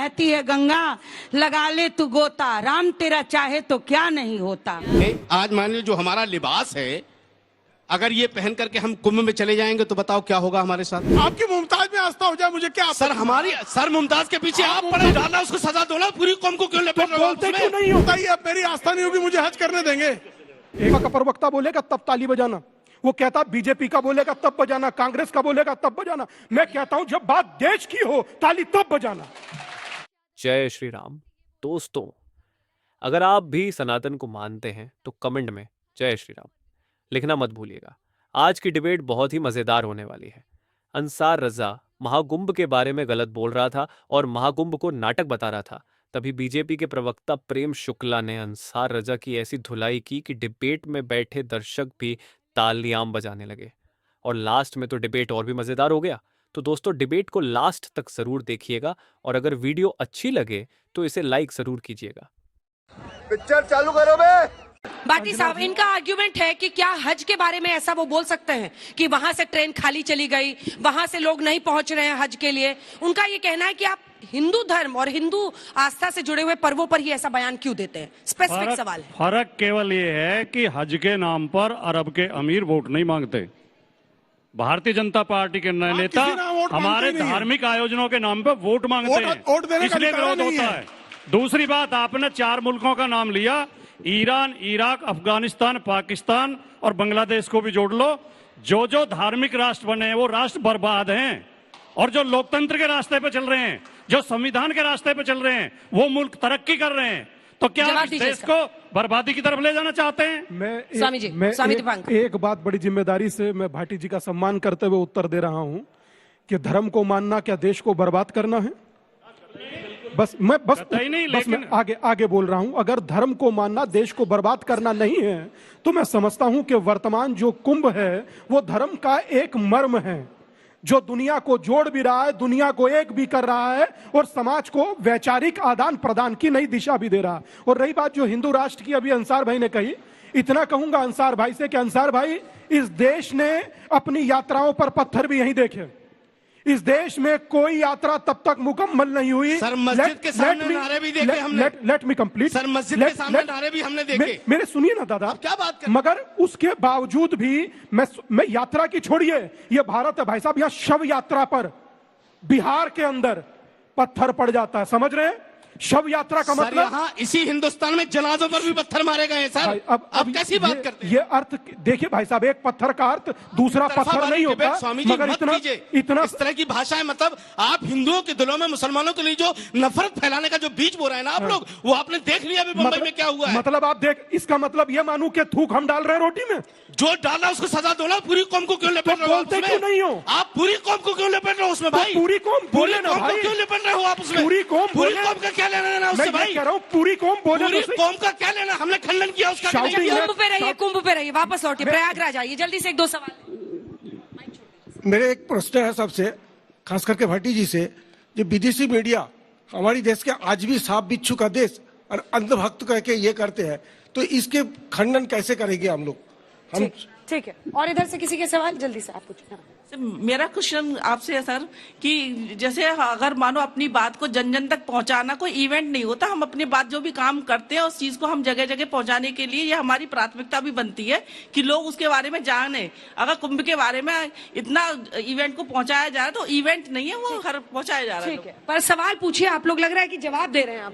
बहती है गंगा, लगा ले तू गोता, राम तेरा चाहे तो क्या नहीं होता। आज मान लीजिए जो हमारा लिबास है, अगर ये पहन करके हम कुंभ में चले जाएंगे तो बताओ क्या होगा हमारे साथ। आपकी मुमताज में आस्था हो जाए, मुझे क्या सर हमारी सर मुमताज के पीछे आप पड़े, डालना उसको सजा दो ना, पूरी कौम को क्यों लपेट रहे हो? बोलते क्यों नहीं होता? ये अब मेरी आस्था नहीं होगी, मुझे हज करने देंगे। एक का प्रवक्ता बोलेगा तब ताली बजाना, वो कहता बीजेपी का बोलेगा तब बजाना, कांग्रेस का बोलेगा तब बजाना। मैं कहता हूं जब बात देश की हो ताली तब बजाना। जय श्री राम। दोस्तों, अगर आप भी सनातन को मानते हैं तो कमेंट में जय श्री राम लिखना मत भूलिएगा। आज की डिबेट बहुत ही मजेदार होने वाली है। अंसार रजा महाकुंभ के बारे में गलत बोल रहा था और महाकुंभ को नाटक बता रहा था। तभी बीजेपी के प्रवक्ता प्रेम शुक्ला ने अंसार रजा की ऐसी धुलाई की कि डिबेट में बैठे दर्शक भी तालियां बजाने लगे और लास्ट में तो डिबेट और भी मजेदार हो गया। तो दोस्तों, डिबेट को लास्ट तक जरूर देखिएगा और अगर वीडियो अच्छी लगे तो इसे लाइक जरूर कीजिएगा। पिक्चर चालू करो बे। भाटी साहब, इनका आर्ग्यूमेंट है कि क्या हज के बारे में ऐसा वो बोल सकते हैं कि वहां से ट्रेन खाली चली गई, वहां से लोग नहीं पहुंच रहे हैं हज के लिए। उनका ये कहना है कि आप हिंदू धर्म और हिंदू आस्था से जुड़े हुए पर्वों पर ही ऐसा बयान क्यों देते हैं। स्पेसिफिक सवाल है। फर्क केवल ये है कि हज के नाम पर अरब के अमीर वोट नहीं मांगते। भारतीय जनता पार्टी के नेता हमारे धार्मिक आयोजनों के नाम पर वोट मांगते हैं, इसलिए विरोध होता है। दूसरी बात, आपने 4 मुल्कों का नाम लिया, ईरान, इराक, अफगानिस्तान, पाकिस्तान और बांग्लादेश को भी जोड़ लो। जो जो धार्मिक राष्ट्र बने हैं वो राष्ट्र बर्बाद हैं, और जो लोकतंत्र के रास्ते पे चल रहे हैं, जो संविधान के रास्ते पे चल रहे हैं, वो मुल्क तरक्की कर रहे हैं। तो क्या आप देश को बर्बादी की तरफ ले जाना चाहते हैं? मैं एक बात बड़ी जिम्मेदारी से मैं भाटी जी का सम्मान करते हुए उत्तर दे रहा हूं कि धर्म को मानना क्या देश को बर्बाद करना है? बस मैं आगे बोल रहा हूं। अगर धर्म को मानना देश को बर्बाद करना नहीं है तो मैं समझता हूं कि वर्तमान जो कुंभ है वो धर्म का एक मर्म है, जो दुनिया को जोड़ भी रहा है, दुनिया को एक भी कर रहा है और समाज को वैचारिक आदान प्रदान की नई दिशा भी दे रहा है। और रही बात जो हिंदू राष्ट्र की, अभी अंसार भाई ने कही, इतना कहूंगा अंसार भाई से कि अंसार भाई, इस देश ने अपनी यात्राओं पर पत्थर भी यहीं देखे। इस देश में कोई यात्रा तब तक मुकम्मल नहीं हुई। सर मस्जिद के सामने नारे भी देखे हमने। Let me complete. सर मस्जिद के सामने नारे भी हमने देखे। मेरे सुनिए ना दादा, क्या बात कर? मगर उसके बावजूद भी मैं यात्रा की छोड़िए, ये भारत है भाई साहब, यहाँ शव यात्रा पर बिहार के अंदर पत्थर पड़ जाता है, समझ रहे हैं? शव यात्रा का मतलब यहाँ इसी हिंदुस्तान में जनाजों पर भी पत्थर मारे गए हैं सर। अब कैसी बात करते हैं? ये अर्थ देखिए भाई साहब, एक पत्थर का अर्थ दूसरा पत्थर नहीं होता। स्वामी जी मगर इतना इस तरह की भाषा है, मतलब आप हिंदुओं के दिलों में मुसलमानों के लिए जो नफरत फैलाने का जो बीज बो रहे हैं ना आप लोग, वो आपने देख लिया अभी मुंबई में क्या हुआ है। मतलब आप देख, इसका मतलब ये मानू कि थूक हम डाल रहे हैं रोटी में, जो डाला उसको सजा दो ना। पूरी कौम को क्यों लपेट रहे हो? बोलते क्यों नहीं हो आप? पूरी कौम को क्यों लपेट रहे हो उसमें भाई? पूरी कौम बोले ना भाई, क्यों लपेट रहे हो आप उसमें? पूरी कौम का क्या लेना देना उससे भाई? कह रहा हूँ पूरी कौम बोले। पूरी कौम का क्या लेना? हमने खंडन किया उसका। कुंभ पे रहिए, वापस लौटिए, प्रयागराज आइए जल्दी से। 1-2 सवाल मेरे एक प्रश्न है सबसे, खास करके भाटी जी से। जो विदेशी मीडिया हमारी देश के आज भी सांप बिच्छू का देश और अंधभक्त कह के ये करते हैं, तो इसके खंडन कैसे करेंगे हम लोग? हम ठीक है। और इधर से किसी के सवाल जल्दी से आप पूछिए। मेरा क्वेश्चन आपसे है सर कि जैसे अगर मानो अपनी बात को जन जन तक पहुंचाना कोई इवेंट नहीं होता, हम अपनी बात जो भी काम करते हैं उस चीज को हम जगह जगह पहुंचाने के लिए ये हमारी प्राथमिकता भी बनती है कि लोग उसके बारे में जाने। अगर कुंभ के बारे में इतना इवेंट को पहुंचाया जा रहा है तो इवेंट नहीं है, वो हर पहुंचाया जा रहा है। ठीक है, पर सवाल पूछिए आप लोग, लग रहा है कि जवाब दे रहे हैं आप।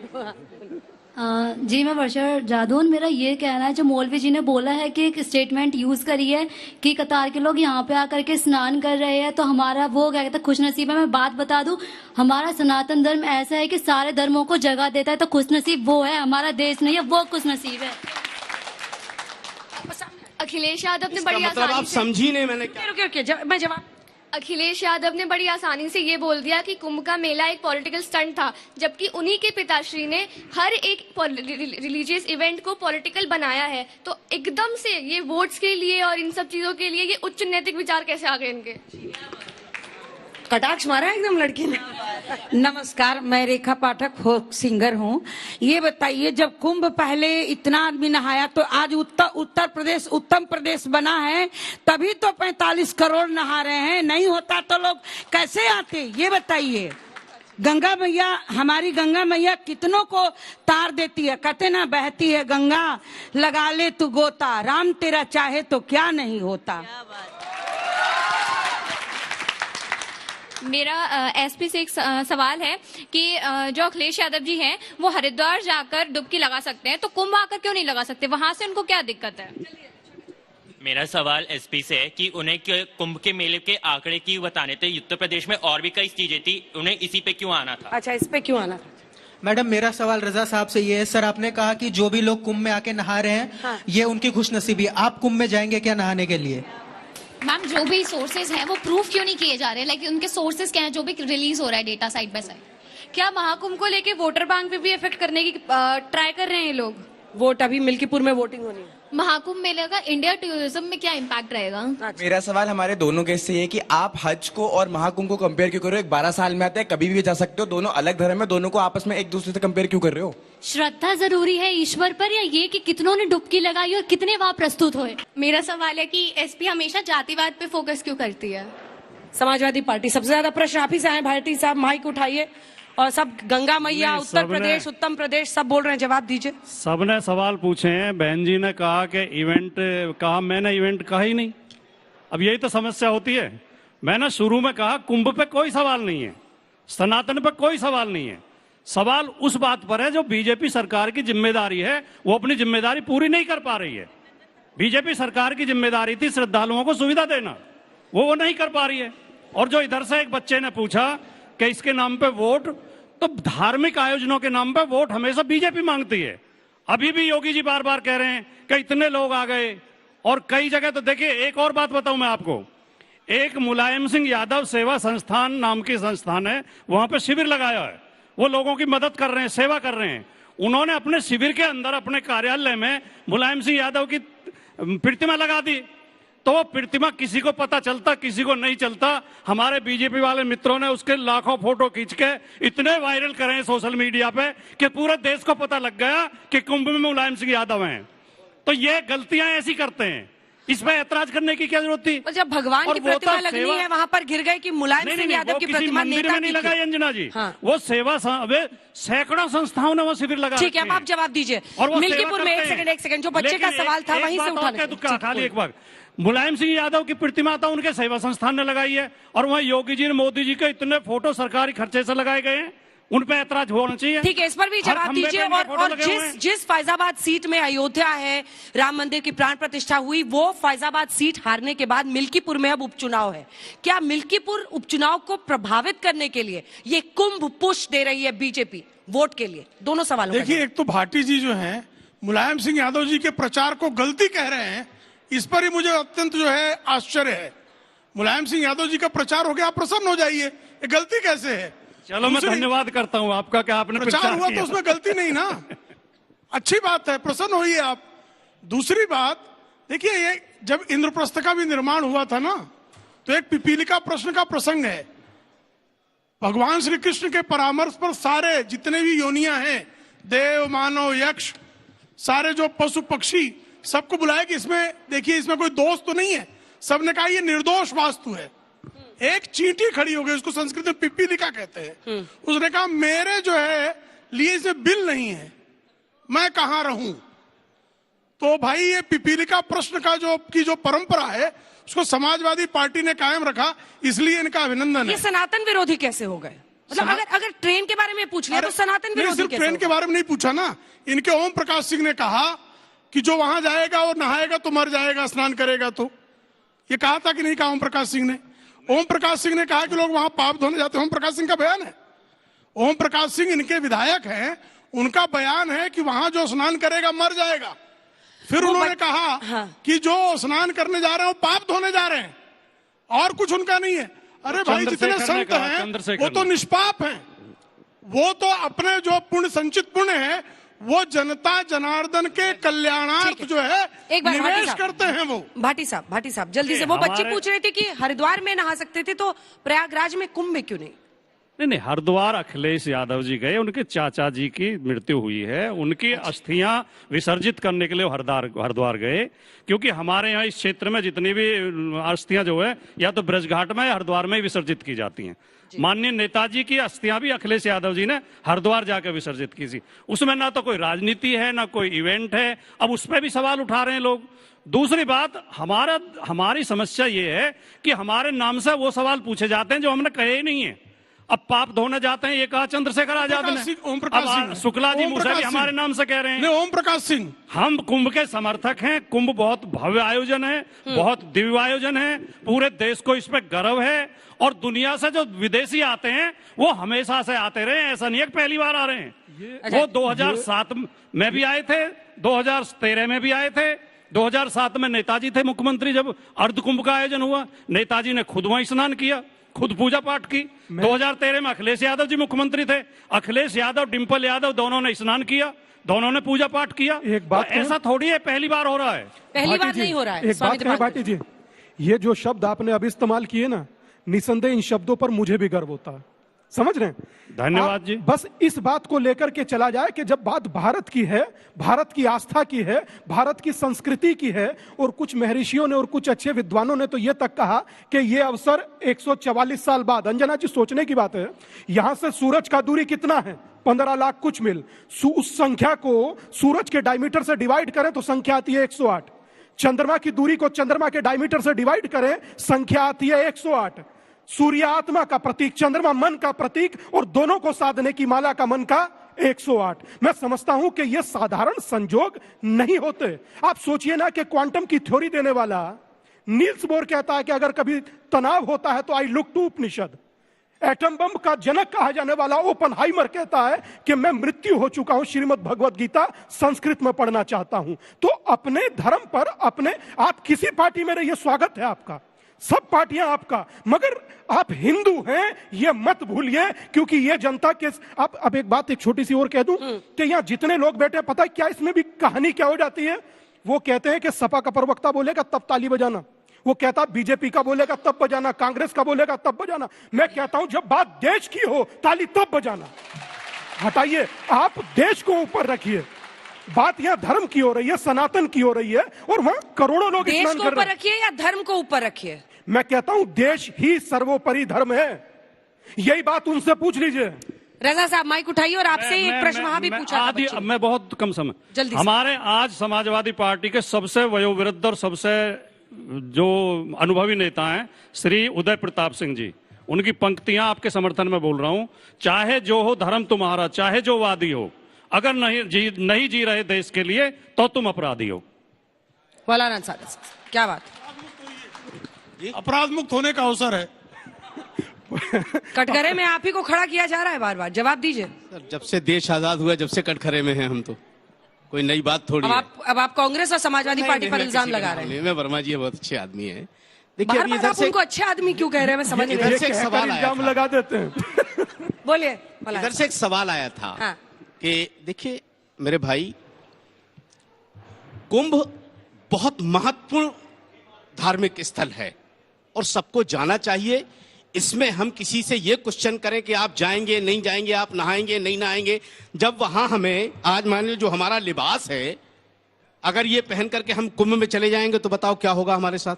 जी, मैं वर्षा जादौन। मेरा ये कहना है, जो मौलवी जी ने बोला है कि एक स्टेटमेंट यूज करी है कि कतार के लोग यहाँ पे आकर के स्नान कर रहे हैं, तो हमारा वो क्या कहता है खुशनसीब है। मैं बात बता दूं, हमारा सनातन धर्म ऐसा है कि सारे धर्मों को जगह देता है, तो खुशनसीब वो है, हमारा देश नहीं है, वो खुशनसीब है। अखिलेश यादव ने बड़ी मतलब आप समझी नहीं मैंने क्या? रुकिए, मैं जवाब। अखिलेश यादव ने बड़ी आसानी से ये बोल दिया कि कुंभ का मेला एक पॉलिटिकल स्टंट था, जबकि उन्हीं के पिताश्री ने हर एक रिलीजियस इवेंट को पॉलिटिकल बनाया है। तो एकदम से ये वोट्स के लिए और इन सब चीजों के लिए ये उच्च नैतिक विचार कैसे आ गए इनके? कटाक्ष मारा एकदम लड़की ने। नमस्कार, मैं रेखा पाठक फोक सिंगर हूँ। ये बताइए, जब कुंभ पहले इतना आदमी नहाया तो आज उत्तर प्रदेश उत्तम प्रदेश बना है, तभी तो 45 करोड़ नहा रहे हैं। नहीं होता तो लोग कैसे आते, ये बताइए। गंगा मैया, हमारी गंगा मैया कितनों को तार देती है, कहते ना बहती है गंगा लगा ले तू गोता, राम तेरा चाहे तो क्या नहीं होता। मेरा एसपी से एक सवाल है कि जो अखिलेश यादव जी हैं वो हरिद्वार जाकर डुबकी लगा सकते हैं, तो कुंभ आकर क्यों नहीं लगा सकते? वहां से उनको क्या दिक्कत है? मेरा सवाल एसपी से है कि उन्हें कुंभ के मेले के आंकड़े क्यों बताने थे? उत्तर प्रदेश में और भी कई चीजें थी, उन्हें इसी पे क्यों आना था? अच्छा, इस पे क्यों आना था? मैडम, मेरा सवाल रजा साहब से ये है। सर, आपने कहा कि जो भी लोग कुंभ में आके नहा रहे हैं, हाँ। ये उनकी खुशनसीबी है। आप कुंभ में जाएंगे क्या नहाने के लिए? मैम, जो भी सोर्सेज हैं वो प्रूफ क्यों नहीं किए जा रहे? लाइक उनके सोर्सेज क्या हैं जो भी रिलीज हो रहा है डेटा साइड बाय साइड? क्या महाकुंभ को लेके वोटर बैंक पे भी इफेक्ट करने की ट्राई कर रहे हैं ये लोग? वोट अभी मिल्कीपुर में वोटिंग होनी है। महाकुंभ मेले का इंडिया टूरिज्म में क्या इम्पैक्ट रहेगा? मेरा सवाल हमारे दोनों केस से ये कि आप हज को और महाकुंभ को कंपेयर क्यों कर रहे हो? एक 12 साल में आते हैं, कभी भी जा सकते हो, दोनों अलग धर्म है, दोनों को आपस में एक दूसरे से कंपेयर क्यों कर रहे हो? श्रद्धा जरूरी है ईश्वर पर, या ये कि कितनों ने डुबकी लगाई और कितने वहां प्रस्तुत हुए? मेरा सवाल है कि एसपी हमेशा जातिवाद पे फोकस क्यों करती है? समाजवादी पार्टी सबसे ज्यादा प्रश्न आप ही से आए। भारती साहब माइक उठाइए और सब गंगा मैया, उत्तर प्रदेश, उत्तर प्रदेश सब बोल रहे हैं, जवाब दीजिए। सबने सवाल पूछे हैं। बहन जी ने कहा कि इवेंट कहा, मैंने इवेंट कहा ही नहीं। अब यही तो समस्या होती है। मैंने शुरू में कहा कुंभ पे कोई सवाल नहीं है, सनातन पे कोई सवाल नहीं है। सवाल उस बात पर है जो बीजेपी सरकार की जिम्मेदारी है, वो अपनी जिम्मेदारी पूरी नहीं कर पा रही है। बीजेपी सरकार की जिम्मेदारी थी श्रद्धालुओं को सुविधा देना, वो नहीं कर पा रही है। और जो इधर से एक बच्चे ने पूछा कि इसके नाम पे वोट, तो धार्मिक आयोजनों के नाम पे वोट हमेशा बीजेपी मांगती है। अभी भी योगी जी बार बार कह रहे हैं कि इतने लोग आ गए, और कई जगह तो देखिए, एक और बात बताऊं मैं आपको, एक मुलायम सिंह यादव सेवा संस्थान नाम की संस्थान है, वहां पे शिविर लगाया है, वो लोगों की मदद कर रहे हैं, सेवा कर रहे हैं। उन्होंने अपने शिविर के अंदर अपने कार्यालय में मुलायम सिंह यादव की प्रतिमा लगा दी, तो वो प्रतिमा किसी को पता चलता, किसी को नहीं चलता। हमारे बीजेपी वाले मित्रों ने उसके लाखों फोटो खींच के इतने वायरल करे हैं सोशल मीडिया पे कि पूरे देश को पता लग गया कि कुंभ में मुलायम सिंह यादव हैं। तो ये गलतियां ऐसी करते हैं, इस पर ऐतराज करने की क्या जरूरत थी? और जब भगवान की प्रतिमा लगनी है वहां पर गिर गए कि मुलायम सिंह यादव की प्रतिमा मंदिर में नहीं लगाई अंजना जी। हाँ। वो सेवा सैकड़ों संस्थाओं ने वो शिविर लगा। ठीक है, अब आप जवाब दीजिए। मिल्कीपुर में एक सेकंड जो बच्चे का सवाल था वहीं से उठाना। खाली एक बार, मुलायम सिंह यादव की प्रतिमा था उनके सेवा संस्थान ने लगाई है, और वहाँ योगी जी ने मोदी जी के इतने फोटो सरकारी खर्चे से लगाए गए हैं, उन पे ऐतराज होना चाहिए। ठीक है, इस पर भी जवाब दीजिए। और जिस फैजाबाद सीट में अयोध्या है, राम मंदिर की प्राण प्रतिष्ठा हुई, वो फैजाबाद सीट हारने के बाद मिल्कीपुर में अब उपचुनाव है। क्या मिल्कीपुर उपचुनाव को प्रभावित करने के लिए ये कुंभ पुश दे रही है बीजेपी वोट के लिए? दोनों सवालों। देखिए, एक तो भाटी जी जो है मुलायम सिंह यादव जी के प्रचार को गलती कह रहे हैं, इस पर ही मुझे अत्यंत जो है आश्चर्य है। मुलायम सिंह यादव जी का प्रचार हो गया, आप प्रसन्न हो जाइए, ये गलती कैसे है? चलो, मैं धन्यवाद करता हूं आपका कि आपने प्रचार हुआ तो उसमें गलती नहीं ना। अच्छी बात है, प्रसन्न होइए आप। दूसरी बात देखिए, ये जब इंद्रप्रस्थ का भी निर्माण हुआ था ना, तो एक पिपीलिका प्रश्न का प्रसंग है। भगवान श्री कृष्ण के परामर्श पर सारे जितने भी योनियां हैं, देव मानव यक्ष, सारे जो पशु पक्षी, सबको बुलाया कि इसमें देखिए, इसमें कोई दोष तो नहीं है। सबने कहा ये निर्दोष वास्तु है। एक चींटी खड़ी हो गई, उसको संस्कृत में पिपीलिका कहते हैं। उसने कहा मेरे जो है लिए इसमें बिल नहीं है, मैं कहां रहूं? तो भाई, ये पिपीलिका प्रश्न का जो परंपरा है, उसको समाजवादी पार्टी ने कायम रखा, इसलिए इनका अभिनंदन है। ये सनातन विरोधी कैसे हो गए? मतलब अगर ट्रेन के बारे में पूछ लिया तो सनातन विरोधी सिर्फ ट्रेन के बारे में नहीं पूछा ना, इनके ओम प्रकाश सिंह ने कहा कि जो वहां जाएगा और नहाएगा तो मर जाएगा, स्नान करेगा तो। ये कहा था कि नहीं कहा ओम प्रकाश सिंह ने? ओम प्रकाश सिंह ने कहा कि लोग वहां पाप धोने जाते हैं। ओम प्रकाश सिंह का बयान है। ओम प्रकाश सिंह इनके विधायक हैं, उनका बयान है कि वहां जो स्नान करेगा मर जाएगा। फिर उन्होंने कहा कि जो स्नान करने जा रहे हैं वो पाप धोने जा रहे हैं, और कुछ उनका नहीं है। अरे भाई, जितने संत हैं वो तो निष्पाप हैं, वो तो अपने जो पुण्य संचित पुण्य है वो जनता जनार्दन के कल्याणार्थ जो है निवेश करते हैं। वो भाटी साहब जल्दी से, वो बच्ची पूछ रहे थे कि हरिद्वार में नहा सकते थे तो प्रयागराज में कुंभ में क्यों नहीं? नहीं, हरिद्वार अखिलेश यादव जी गए, उनके चाचा जी की मृत्यु हुई है, उनकी अस्थियां विसर्जित करने के लिए हरिद्वार गए। क्योंकि हमारे यहाँ इस क्षेत्र में जितनी भी अस्थियां जो है या तो ब्रजघाट में या हरिद्वार में ही विसर्जित की जाती हैं। माननीय नेताजी की अस्थियां भी अखिलेश यादव जी ने हरिद्वार जाकर विसर्जित की थी। उसमें ना तो कोई राजनीति है ना कोई इवेंट है। अब उस पर भी सवाल उठा रहे हैं लोग। दूसरी बात, हमारी समस्या ये है कि हमारे नाम से वो सवाल पूछे जाते हैं जो हमने कहे ही नहीं है। अब पाप धोने जाते हैं, ये कहा चंद्रशेखर आजाद ने, अब शुक्ला जी मूसा भी हमारे नाम से कह रहे हैं। ओम प्रकाश सिंह, हम कुंभ के समर्थक हैं। कुंभ बहुत भव्य आयोजन है, बहुत दिव्य आयोजन है, पूरे देश को इस पे गर्व है। और दुनिया से जो विदेशी आते हैं वो हमेशा से आते रहे, ऐसा नहीं है कि पहली बार आ रहे हैं। वो 2007 में भी आए थे, 2013 में भी आए थे, 2007 में नेताजी थे मुख्यमंत्री जब अर्ध कुंभ का आयोजन हुआ, नेताजी ने खुद वहीं स्नान किया, खुद पूजा पाठ की। 2013 में अखिलेश यादव जी मुख्यमंत्री थे, अखिलेश यादव, डिंपल यादव दोनों ने स्नान किया, दोनों ने पूजा पाठ किया। एक बात तो ऐसा थोड़ी है पहली बार हो रहा है, पहली बार नहीं हो रहा है। एक बात है भाटी जी, ये जो शब्द आपने अभी इस्तेमाल किए ना, निसंदेह इन शब्दों पर मुझे भी गर्व होता है, समझ रहे हैं? धन्यवाद जी। बस इस बात को लेकर के चला जाए कि जब बात भारत की है, भारत की आस्था की है, भारत की संस्कृति की है, और कुछ महर्षियों ने और कुछ अच्छे विद्वानों ने तो ये तक कहा कि ये अवसर 144 साल बाद, अंजना जी सोचने की बात है, यहां से सूरज का दूरी कितना है? 15 लाख कुछ मील। उस संख्या को सूरज के डायमीटर से डिवाइड करें तो संख्या आती है 108। चंद्रमा की दूरी को चंद्रमा के डायमीटर से डिवाइड करें, संख्या आती है 108। सूर्य आत्मा का प्रतीक, चंद्रमा मन का प्रतीक, और दोनों को साधने की माला का मन का 108। मैं समझता हूं कि ये साधारण संजोग नहीं होते। आप सोचिए ना कि क्वांटम की थ्योरी देने वाला नील्स बोर कहता है कि अगर कभी तनाव होता है तो I look to Upanishad. Atom bomb का जनक कहा जाने वाला ओपनहाइमर कहता है कि मैं मृत्यु हो चुका हूं, श्रीमद् भगवत गीता संस्कृत में पढ़ना चाहता हूं। तो अपने धर्म पर आप किसी पार्टी में रहिए, स्वागत है आपका, सब पार्टियां आपका, मगर आप हिंदू हैं ये मत भूलिए, क्योंकि ये जनता के अब एक बात, एक छोटी सी और कह दूं कि यहां जितने लोग बैठे, पता है क्या इसमें भी कहानी क्या हो जाती है? वो कहते हैं कि सपा का प्रवक्ता बोलेगा तब ताली बजाना, वो कहता बीजेपी का बोलेगा तब बजाना, कांग्रेस का बोलेगा तब बजाना। मैं कहता हूं जब बात देश की हो ताली तब बजाना। हटाइए, आप देश को ऊपर रखिए। बात यहाँ धर्म की हो रही है, सनातन की हो रही है, और वहां करोड़ों लोग देश को ऊपर रखिए या धर्म को ऊपर रखिए? मैं कहता हूं देश ही सर्वोपरि धर्म है। यही बात उनसे पूछ लीजिए। रजा साहब माइक उठाइए और आपसे एक प्रश्न वहां भी पूछा था। मैं बहुत कम समय, जल्दी हमारे आज समाजवादी पार्टी के सबसे वयोवृद्ध और सबसे जो अनुभवी नेता हैं श्री उदय प्रताप सिंह जी, उनकी पंक्तियां आपके समर्थन में बोल रहा हूं। चाहे जो हो धर्म तुम्हारा, चाहे जो वादी हो, अगर नहीं जी रहे देश के लिए तो तुम अपराधी हो। वालानंद साहब क्या बात? अपराध मुक्त होने का अवसर है। कटघरे में आप ही को खड़ा किया जा रहा है बार बार, जवाब दीजिए। जब से देश आजाद हुआ, जब से कटघरे में हैं हम, तो कोई नई बात थोड़ी है। अब आप कांग्रेस और समाजवादी पार्टी पर इल्जाम लगा रहे हैं। मैं वर्मा जी बहुत अच्छे आदमी है। देखिए अभी आप उनको अच्छे आदमी क्यों कह रहे हैं, मैं समझ नहीं इधर से एक सवाल इल्जाम लगा देते हैं। बोलिए। इधर से एक सवाल आया था कि देखिए मेरे भाई, कुंभ बहुत महत्वपूर्ण धार्मिक स्थल है और सबको जाना चाहिए। इसमें हम किसी से ये क्वेश्चन करें कि आप जाएंगे नहीं जाएंगे, आप नहाएंगे नहीं नहाएंगे, जब वहां हमें आज मान लो जो हमारा लिबास है, अगर ये पहन करके हम कुंभ में चले जाएंगे तो बताओ क्या होगा हमारे साथ?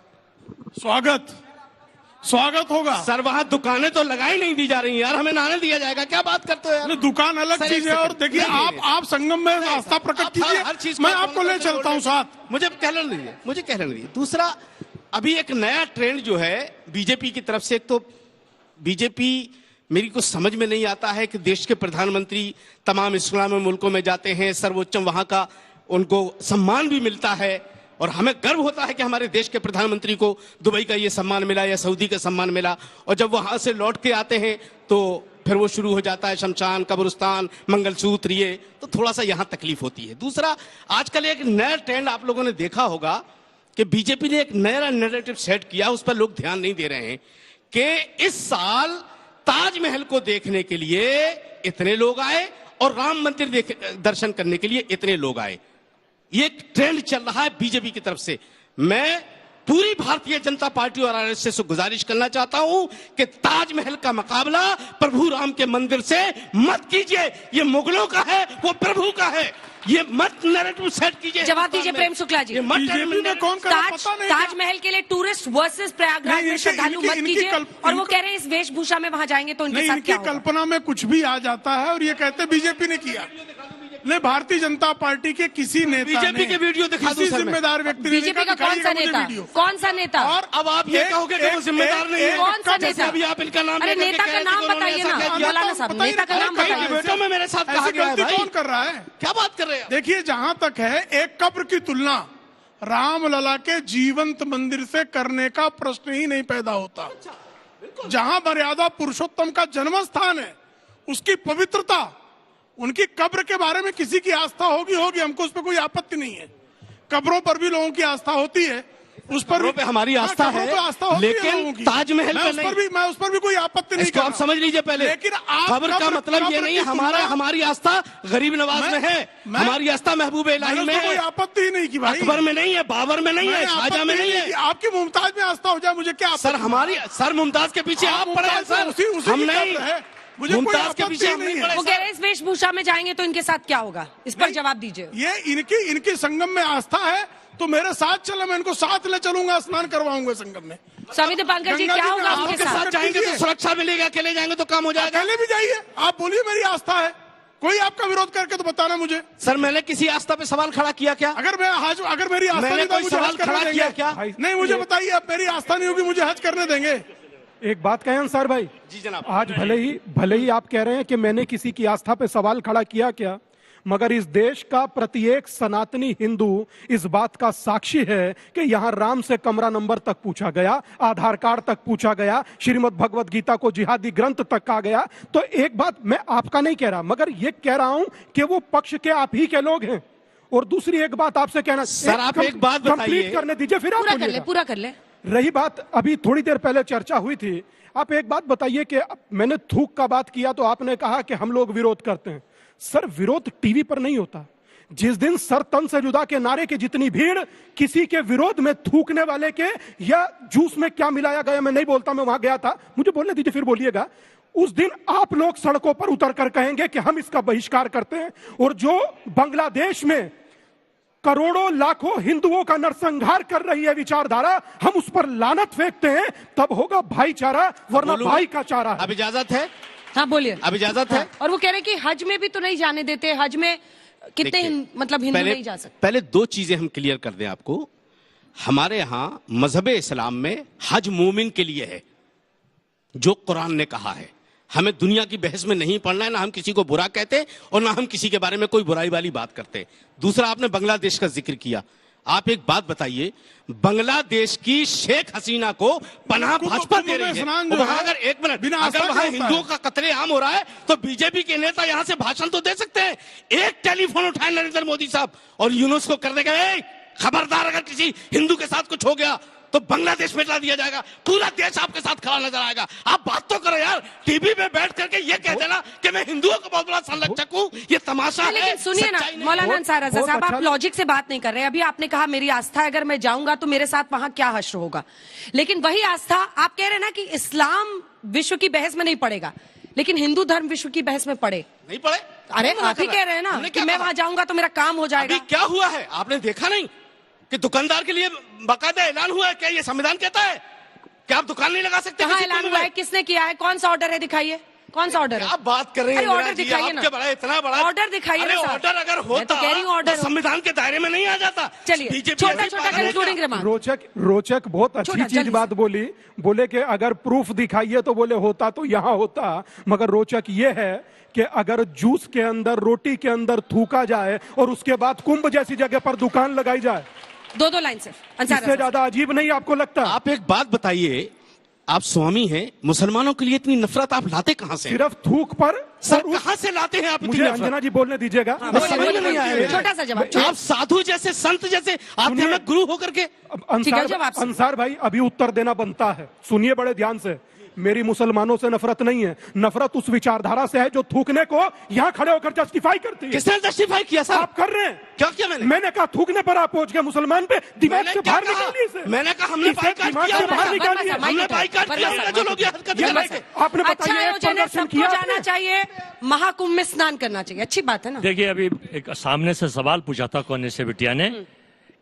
स्वागत होगा सर। वहां दुकानें तो लगाई नहीं दी जा रही यार, हमें नहाने दिया जाएगा, क्या बात करते हो यार? दुकान अलग चीज है। और देखिए आप संगम में आस्था प्रकट कीजिए, हर चीज मैं आपको ले चलता हूँ साथ। मुझे कहने दीजिए। दूसरा, अभी एक नया ट्रेंड जो है बीजेपी की तरफ से, एक तो बीजेपी मेरी को समझ में नहीं आता है कि देश के प्रधानमंत्री तमाम इस्लामी मुल्कों में जाते हैं, सर्वोच्च वहां का उनको सम्मान भी मिलता है, और हमें गर्व होता है कि हमारे देश के प्रधानमंत्री को दुबई का ये सम्मान मिला या सऊदी का सम्मान मिला, और जब वहां से लौट के आते हैं तो फिर वो शुरू हो जाता है शमशान, कब्रिस्तान, मंगलसूत्र, ये तो थोड़ा सा यहां तकलीफ होती है। दूसरा, आजकल एक नया ट्रेंड आप लोगों ने देखा होगा कि बीजेपी ने एक नया नैरेटिव सेट किया, उस पर लोग ध्यान नहीं दे रहे हैं कि इस साल ताजमहल को देखने के लिए इतने लोग आए और राम मंदिर दर्शन करने के लिए इतने लोग आए। ये ट्रेंड चल रहा है बीजेपी की तरफ से। मैं पूरी भारतीय जनता पार्टी और आरएसएस से गुजारिश करना चाहता हूं कि ताजमहल का मुकाबला प्रभु राम के मंदिर से मत कीजिए। ये मुगलों का है, वो प्रभु का है। ये मत नैरेटिव सेट कीजिए। जवाब दीजिए प्रेम शुक्ला जी। ताजमहल के लिए टूरिस्ट वर्सेस प्रयागराज में श्रद्धालु मत कीजिए, और वो कह रहे हैं इस वेशभूषा में वहां जाएंगे तो उनके साथ क्या होगा? कल्पना में कुछ भी आ जाता है और ये कहते बीजेपी ने किया। नहीं, भारतीय जनता पार्टी के किसी नेता बीजेपी के वीडियो दिखा दो सर, जिम्मेदार व्यक्ति बीजेपी का कौन सा नेता? कौन सा नेता? और अब आप ये कहोगे कि वो जिम्मेदार नहीं है? कौन सा नेता? अभी आप इनका नाम अरे नेता का नाम बताइए ना मौलाना साहब, नेता का नाम बताइए। बेटों में मेरे साथ कहा गया है भाई। कौन कर रहा है? क्या बात कर रहे हैं? देखिए, जहां तक है एक कब्र की तुलना रामलला के जीवंत मंदिर से करने का प्रश्न ही नहीं पैदा होता। जहां मर्यादा पुरुषोत्तम का जन्म स्थान है, उसकी पवित्रता, उनकी कब्र के बारे में किसी की आस्था होगी, हमको उस पर कोई आपत्ति नहीं है। कब्रों पर भी लोगों की आस्था होती है, उस पर भी हमारी आस्था है, लेकिन ताजमहल मैं उस पर भी कोई आपत्ति नहीं। आप समझ लीजिए पहले, लेकिन खबर का मतलब ये नहीं है हमारी आस्था गरीब नवाज में है, हमारी आस्था महबूब इलाही में है। कोई आपत्ति ही नहीं की भाई, अकबर में नहीं है, बाबर में नहीं है, शाहजहां में नहीं है। आपकी मुमताज में आस्था हो जाए मुझे क्या? सर मुमताज के पीछे आप पड़े हैं सर, हम नहीं। मुझे मुमताज के पीछे नहीं है। वो कह रहे हैं इस वेशभूषा में जाएंगे तो इनके साथ क्या होगा? इस पर जवाब दीजिए। ये इनकी संगम में आस्था है तो मेरे साथ चले, मैं इनको साथ ले चलूंगा, स्नान करवाऊंगा संगम में। स्वामी दीपांकर जी, क्या होगा आपके साथ जाएंगे तो सुरक्षा मिलेगी, अकेले जाएंगे तो काम हो जाएगा। अकेले भी जाइए, आप बोलिए मेरी आस्था है, कोई आपका विरोध करके तो बताना मुझे। सर मैंने किसी आस्था पे सवाल खड़ा किया क्या? अगर मेरी आस्था नहीं तो मुझे हज करने देंगे क्या? नहीं, मुझे बताइए, अब मेरी आस्था नहीं होगी, मुझे हज करने देंगे? एक बात कहें अंसार भाई जी जनाब, आज भले ही आप कह रहे हैं कि मैंने किसी की आस्था पे सवाल खड़ा किया क्या, मगर इस देश का प्रत्येक सनातनी हिंदू इस बात का साक्षी है कि यहां राम से कमरा नंबर तक पूछा गया, आधार कार्ड तक पूछा गया, श्रीमद् भगवत गीता को जिहादी ग्रंथ तक कहा गया। तो एक बात मैं आपका नहीं कह रहा, मगर ये कह रहा हूं कि वो पक्ष के आप ही के लोग हैं। और दूसरी एक बात आपसे कहना, सर आप एक बात बताइए, करने दीजिए फिर आप पूरा कर ले। रही बात, अभी थोड़ी देर पहले चर्चा हुई थी, आप एक बात बताइए कि मैंने थूक का बात किया तो आपने कहा कि हम लोग विरोध करते हैं। सर विरोध टीवी पर नहीं होता। जिस दिन सर तन से जुदा के नारे की जितनी भीड़ किसी के विरोध में थूकने वाले के या जूस में क्या मिलाया गया मैं नहीं बोलता, मैं वहां गया था, मुझे बोलने दीजिए फिर बोलिएगा। उस दिन आप लोग सड़कों पर उतर कर कहेंगे कि हम इसका बहिष्कार करते हैं। और जो बांग्लादेश में करोड़ों लाखों हिंदुओं का नरसंहार कर रही है विचारधारा, हम उस पर लानत फेंकते हैं, तब होगा भाईचारा, वरना भाई का चारा। अब इजाजत है? हाँ बोलिए। अब इजाजत है? और वो कह रहे हैं कि हज में भी तो नहीं जाने देते, हज में कितने मतलब हिंदू नहीं जा सकते। पहले दो चीजें हम क्लियर कर दें आपको। हमारे यहां मजहब इस्लाम में हज मोमिन के लिए है, जो कुरान ने कहा है। हमें दुनिया की बहस में नहीं पड़ना है, ना हम किसी को बुरा कहते और ना हम किसी के बारे में कोई बुराई वाली बात करते। दूसरा, आपने बांग्लादेश का जिक्र किया। आप एक बात बताइए, बांग्लादेश की शेख हसीना को पनाह भाजपा दे रही है, वहां अगर एक मिनट अगर वहां हिंदुओं का कत्लेआम हो रहा है तो बीजेपी के नेता यहां से भाषण तो दे सकते हैं। एक टेलीफोन उठाए नरेंद्र मोदी साहब और यूनुस को कर देगा, खबरदार अगर किसी हिंदू के साथ कुछ हो गया तो बांग्लादेश मिटा दिया जाएगा, पूरा देश आपके साथ खड़ा नजर आएगा। आप बात तो करो यार, टीवी में बैठ करके ये कह देना कि मैं हिंदुओं का बहुत बड़ा संरक्षक हूँ, ये तमाशा है। लेकिन सुनिए ना मौलाना अंसार रज़ा साहब, आप लॉजिक से बात नहीं कर रहे। अभी आपने कहा मेरी आस्था है, अगर मैं जाऊंगा तो मेरे साथ वहां क्या हश्र होगा। लेकिन वही आस्था आप कह रहे हैं ना कि इस्लाम विश्व की बहस में नहीं पड़ेगा, लेकिन हिंदू धर्म विश्व की बहस में पड़े। नहीं पड़े? अरे आप ही कह रहे हैं ना कि मैं वहां जाऊंगा तो मेरा काम हो जाएगा। क्या हुआ है आपने देखा नहीं कि दुकानदार के लिए बाकायदा ऐलान हुआ है? क्या ये संविधान कहता है कि आप दुकान नहीं लगा सकते? कहाँ ऐलान हुआ है? किसने किया है? कौन सा ऑर्डर है? दिखाइए, कौन सा ऑर्डर है? आप बात कर रहे हैं, ऑर्डर दिखाइए ना। इतना बड़ा ऑर्डर दिखाइए ना। ऑर्डर अगर होता तो संविधान के दायरे में नहीं आ जाता। चलिए छोटा छोटा कंक्लूडिंग रिमार्क। रोचक बहुत अच्छी चीज बात बोले कि अगर प्रूफ दिखाइए तो बोले होता तो यहाँ होता, मगर रोचक ये है कि अगर जूस के अंदर रोटी के अंदर थूका जाए और उसके बाद कुंभ जैसी जगह पर दुकान लगाई जाए, दो लाइन सिर्फ, इससे ज्यादा अजीब नहीं आपको लगता? आप एक बात बताइए, आप स्वामी हैं, मुसलमानों के लिए इतनी नफरत आप लाते कहां से? सिर्फ थूक पर? सर कहां से लाते हैं आप? मुझे अंजना जी बोलने दीजिएगा। छोटा सा जवाब। आप साधु जैसे संत जैसे आते हैं गुरु होकर के। अंसार भाई अभी उत्तर देना बनता है, सुनिए बड़े ध्यान से। मेरी मुसलमानों से नफरत नहीं है, नफरत उस विचारधारा से है जो थूकने को यहाँ खड़े होकर जस्टिफाई करती है। किसने जस्टिफाई किया साहब? आप कर रहे हैं। क्या किया मैंने कहा थूकने पर आप पहुंच गए, मुसलमान पे दिमाग से बाहर निकालिए इसे। मैंने कहा हमने बाइकाट किया, हमने बाइकाट किया जो लोग ये हरकत कर रहे थे। आपने अच्छा आयोजन है, सबको जाना चाहिए, महाकुंभ में स्नान करना चाहिए, अच्छी बात है ना। देखिए, अभी एक सामने से सवाल पूछा था कौन से बिटिया ने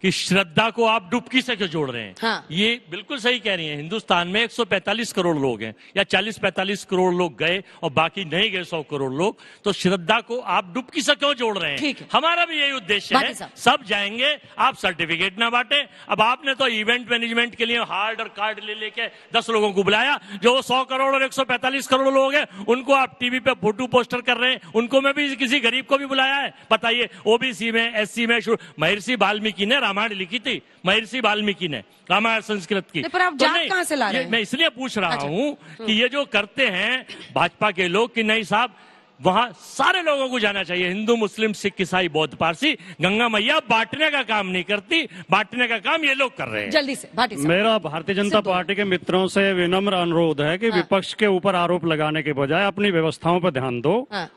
कि श्रद्धा को आप डुबकी से क्यों जोड़ रहे हैं। हाँ। ये बिल्कुल सही कह रही हैं। हिंदुस्तान में 145 करोड़ लोग हैं, या 40-45 करोड़ लोग गए और बाकी नहीं गए 100 करोड़ लोग, तो श्रद्धा को आप डुबकी से क्यों जोड़ रहे हैं? हमारा भी यही उद्देश्य है, सब जाएंगे, आप सर्टिफिकेट ना बांटे। अब आपने तो इवेंट मैनेजमेंट के लिए हार्ड और कार्ड ले लेके 10 लोगों को बुलाया, जो 100 करोड़ और 145 करोड़ लोग हैं उनको आप टीवी पे फोटो पोस्टर कर रहे हैं। उनको मैं भी किसी गरीब को भी बुलाया है, बताइए। ओबीसी में, एससी में, महर्षि वाल्मीकि ने रामायण लिखी थी, महर्षि वाल्मीकि ने रामायण संस्कृत की। पर आप जात कहां से ला रहे हैं? मैं इसलिए पूछ रहा हूं कि ये जो करते हैं भाजपा के लोग कि नहीं साहब, वहां सारे लोगों को जाना चाहिए, हिंदू, मुस्लिम, सिख, ईसाई, बौद्ध, पारसी। गंगा मैया बांटने का काम नहीं करती, बांटने का काम ये लोग कर रहे हैं। जल्दी से भाटी साहब। मेरा भारतीय जनता पार्टी के मित्रों से विनम्र अनुरोध है कि विपक्ष के ऊपर आरोप लगाने के बजाय अपनी व्यवस्थाओं पर ध्यान दो,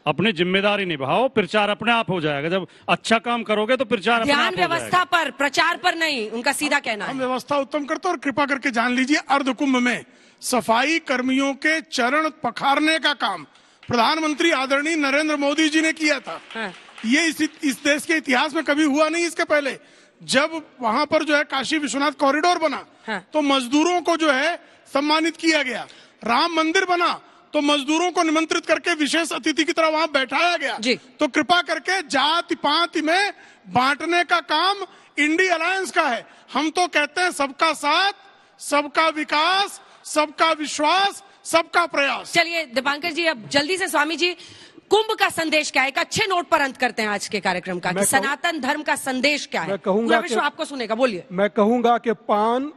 अपनी जिम्मेदारी निभाओ, प्रचार अपने आप हो जाएगा। जब अच्छा काम करोगे तो प्रचार अपने आप हो जाएगा। व्यवस्था पर, प्रचार पर नहीं, उनका सीधा कहना है। हम व्यवस्था उत्तम करते और कृपा करके जान लीजिए, अर्ध कुंभ में सफाई कर्मियों के चरण पखारने का काम प्रधानमंत्री आदरणीय नरेंद्र मोदी जी ने किया था। ये इस देश के इतिहास में कभी हुआ नहीं। इसके पहले जब वहां पर जो है काशी विश्वनाथ कॉरिडोर बना तो मजदूरों को जो है सम्मानित किया गया। राम मंदिर बना तो मजदूरों को निमंत्रित करके विशेष अतिथि की तरह वहां बैठाया गया। तो कृपा करके जाति पाति में बांटने का काम इंडिया अलायंस का है। हम तो कहते हैं सबका साथ, सबका विकास, सबका विश्वास, सबका प्रयास। चलिए दीपांकर जी, अब जल्दी से स्वामी जी, कुंभ का संदेश क्या है? एक अच्छे नोट पर अंत करते हैं आज के कार्यक्रम का, कि सनातन धर्म का संदेश क्या है? मैं कहूंगा विश्व आपको सुनेगा, बोलिए। मैं कहूंगा कि पान,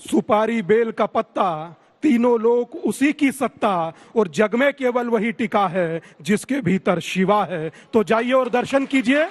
सुपारी, बेल का पत्ता, तीनों लोग उसी की सत्ता, और जग में केवल वही टिका है जिसके भीतर शिवा है। तो जाइए और दर्शन कीजिए।